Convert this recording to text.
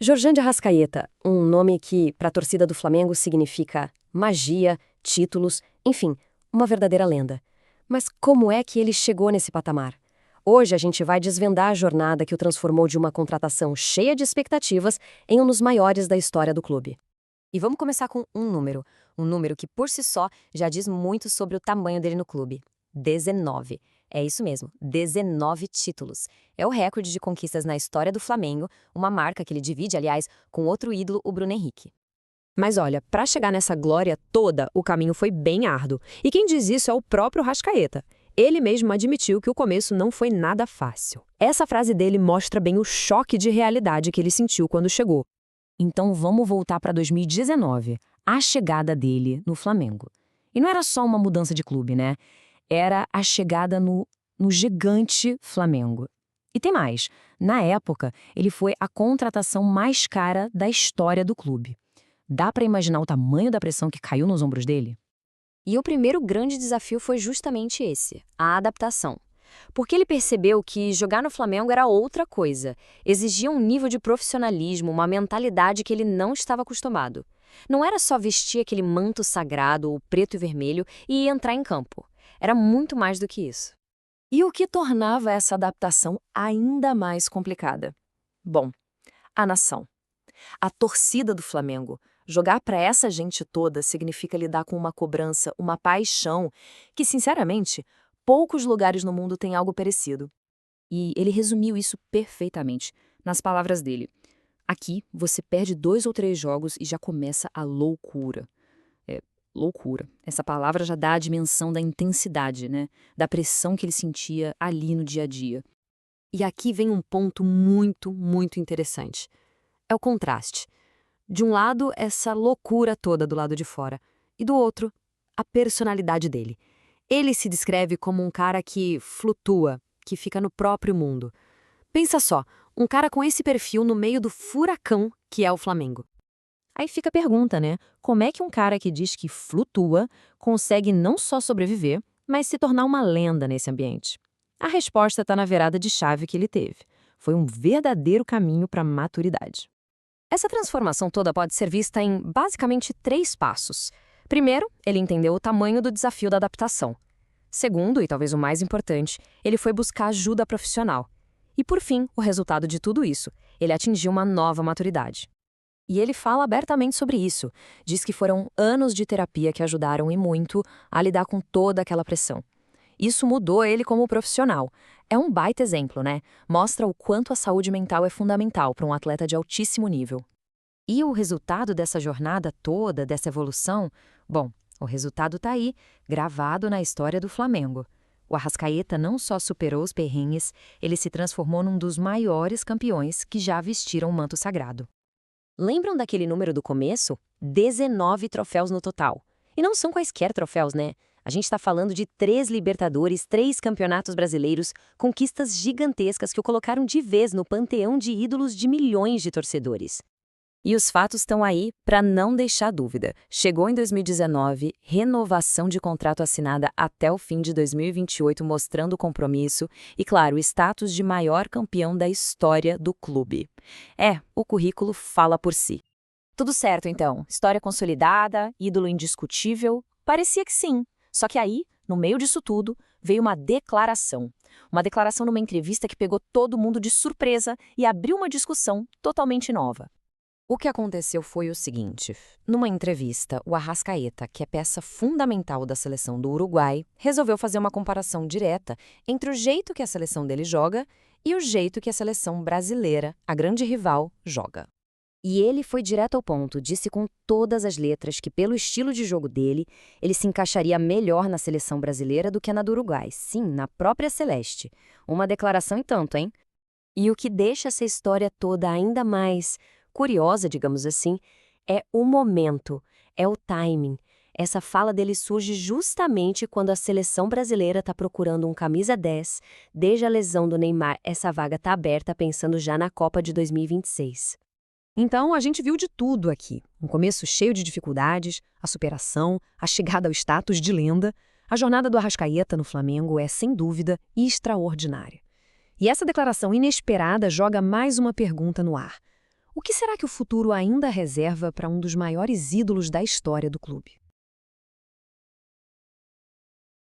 Jorjan de Arrascaeta, um nome que, para a torcida do Flamengo, significa magia, títulos, enfim, uma verdadeira lenda. Mas como é que ele chegou nesse patamar? Hoje a gente vai desvendar a jornada que o transformou de uma contratação cheia de expectativas em um dos maiores da história do clube. E vamos começar com um número que por si só já diz muito sobre o tamanho dele no clube. 19. É isso mesmo, 19 títulos. É o recorde de conquistas na história do Flamengo, uma marca que ele divide, aliás, com outro ídolo, o Bruno Henrique. Mas olha, para chegar nessa glória toda, o caminho foi bem árduo. E quem diz isso é o próprio Rascaeta. Ele mesmo admitiu que o começo não foi nada fácil. Essa frase dele mostra bem o choque de realidade que ele sentiu quando chegou. Então vamos voltar para 2019, a chegada dele no Flamengo. E não era só uma mudança de clube, né? Era a chegada no gigante Flamengo. E tem mais. Na época, ele foi a contratação mais cara da história do clube. Dá para imaginar o tamanho da pressão que caiu nos ombros dele? E o primeiro grande desafio foi justamente esse, a adaptação. Porque ele percebeu que jogar no Flamengo era outra coisa, exigia um nível de profissionalismo, uma mentalidade que ele não estava acostumado. Não era só vestir aquele manto sagrado, o preto e vermelho, e entrar em campo. Era muito mais do que isso. E o que tornava essa adaptação ainda mais complicada? Bom, a nação. A torcida do Flamengo. Jogar para essa gente toda significa lidar com uma cobrança, uma paixão, que, sinceramente, poucos lugares no mundo têm algo parecido. E ele resumiu isso perfeitamente, nas palavras dele. Aqui, você perde 2 ou 3 jogos e já começa a loucura. Loucura. Essa palavra já dá a dimensão da intensidade, né? Da pressão que ele sentia ali no dia a dia. E aqui vem um ponto muito, muito interessante. É o contraste. De um lado, essa loucura toda do lado de fora. E do outro, a personalidade dele. Ele se descreve como um cara que flutua, que fica no próprio mundo. Pensa só, um cara com esse perfil no meio do furacão que é o Flamengo. Aí fica a pergunta, né? Como é que um cara que diz que flutua consegue não só sobreviver, mas se tornar uma lenda nesse ambiente? A resposta está na virada de chave que ele teve. Foi um verdadeiro caminho para a maturidade. Essa transformação toda pode ser vista em, basicamente, 3 passos. Primeiro, ele entendeu o tamanho do desafio da adaptação. Segundo, e talvez o mais importante, ele foi buscar ajuda profissional. E, por fim, o resultado de tudo isso, ele atingiu uma nova maturidade. E ele fala abertamente sobre isso. Diz que foram anos de terapia que ajudaram e muito a lidar com toda aquela pressão. Isso mudou ele como profissional. É um baita exemplo, né? Mostra o quanto a saúde mental é fundamental para um atleta de altíssimo nível. E o resultado dessa jornada toda, dessa evolução? Bom, o resultado está aí, gravado na história do Flamengo. O Arrascaeta não só superou os perrengues, ele se transformou num dos maiores campeões que já vestiram o manto sagrado. Lembram daquele número do começo? 19 troféus no total. E não são quaisquer troféus, né? A gente está falando de 3 Libertadores, 3 campeonatos brasileiros, conquistas gigantescas que o colocaram de vez no panteão de ídolos de milhões de torcedores. E os fatos estão aí para não deixar dúvida. Chegou em 2019, renovação de contrato assinada até o fim de 2028, mostrando o compromisso e, claro, o status de maior campeão da história do clube. O currículo fala por si. Tudo certo, então. História consolidada, ídolo indiscutível? Parecia que sim. Só que aí, no meio disso tudo, veio uma declaração. Uma declaração numa entrevista que pegou todo mundo de surpresa e abriu uma discussão totalmente nova. O que aconteceu foi o seguinte: numa entrevista, o Arrascaeta, que é peça fundamental da seleção do Uruguai, resolveu fazer uma comparação direta entre o jeito que a seleção dele joga e o jeito que a seleção brasileira, a grande rival, joga. E ele foi direto ao ponto, disse com todas as letras que, pelo estilo de jogo dele, ele se encaixaria melhor na seleção brasileira do que na do Uruguai. Sim, na própria Celeste. Uma declaração e tanto, hein? E o que deixa essa história toda ainda mais curiosa, digamos assim, é o momento, é o timing. Essa fala dele surge justamente quando a seleção brasileira está procurando um camisa 10, desde a lesão do Neymar, essa vaga está aberta pensando já na Copa de 2026. Então, a gente viu de tudo aqui. Um começo cheio de dificuldades, a superação, a chegada ao status de lenda. A jornada do Arrascaeta no Flamengo é, sem dúvida, extraordinária. E essa declaração inesperada joga mais uma pergunta no ar. O que será que o futuro ainda reserva para um dos maiores ídolos da história do clube?